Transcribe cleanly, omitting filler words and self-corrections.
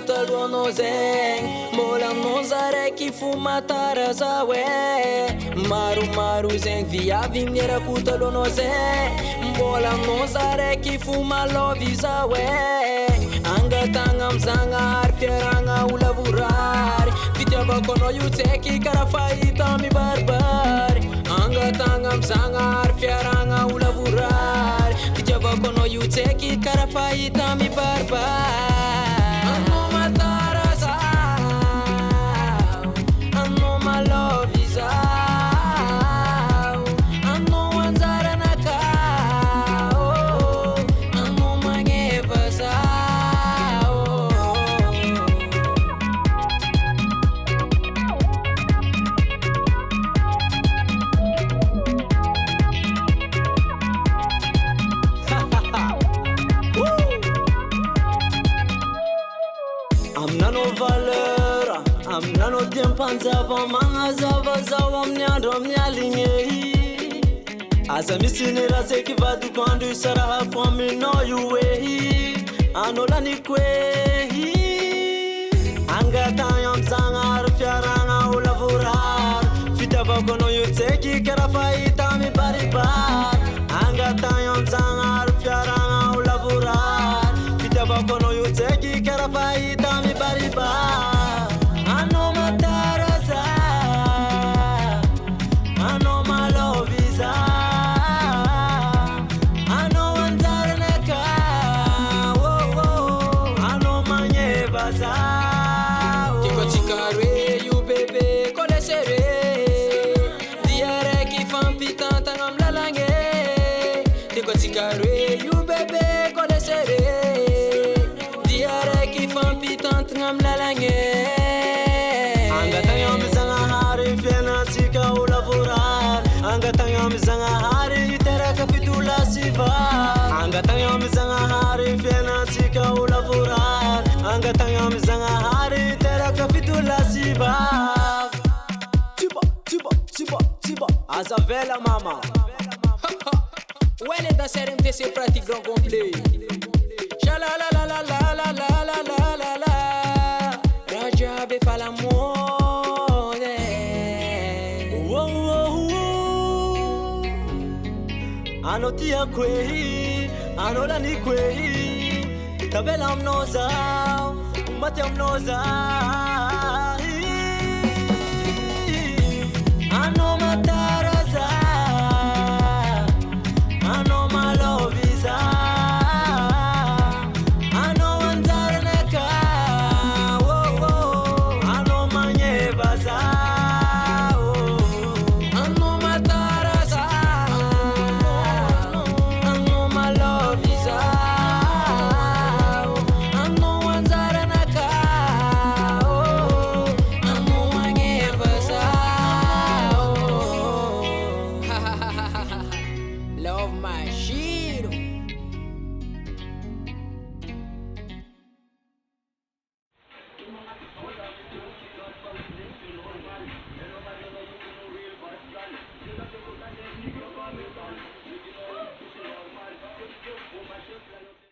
talohanao zegny. Mbola aminao za raiky fo Matara za we. Maromaro zegny viavy nierako talohanao zegny. Mbola aminao za raiky fo malovy za we. Angatagna am'Zagnahary fiaragna ho lavorary. Fitiavako anao io tseky karaha fahita mibaribary. Angatagna am'Zagnahary fiaragna ho lavorary. Fitiavako anao io tseky karaha fahita mibaribary. Anao Matara zaho, anao malovy zaho, anao anjaranakao, anao magneva zaho. Aminanao valeur, aminanao tiam-panjava magnazava zao amin'ny andro amin'ny aligny. Aza misy ny raha zeky vadiko andro isarahako aminao io anao laniko angatagna am'Zagnahary fiaragna ho lavorary. Fitiavako anao io tseky karaha fahita mibaribary. Angatagna am'Zagnahary fiaragna ho lavorary. Fitiavako anao io tseky karaha fahita mibaribary. Anao Matara zaho, anao malovy zaho, anao anjaranakao, anao magneva zaho. Tiako atsika roe io bebe kolesere. Dia raiky fampitantagna amy lalagny. Tiako atsika roe io bebe kolesere. Dia raiky fampitantagna amy lalagny. Angatagna amy Zagnahary fiainatsika ho lavorary. Angatagna amy Zagnahary hiteraka fitola sy vary. Angatagna amy Zagnahary fiainatsika ho lavorary. Angatagna amy Zagnahary hiteraka fitola sy vary. Tiba, aza vela mama. Ouais les danseurs MTC pratique grand complet. Shalalalalalalalalalalala. Rajabe fala mode. Ano tia kwe, ano lani kwe. Tavela mnoza, umati mnoza. Ano Matara zaho, ano malovy zaho, ano anjaranakao, ano magneva zaho. Ano Matara zaho, ano malovy zaho, ano anjaranakao, ano magneva zaho. Love machine.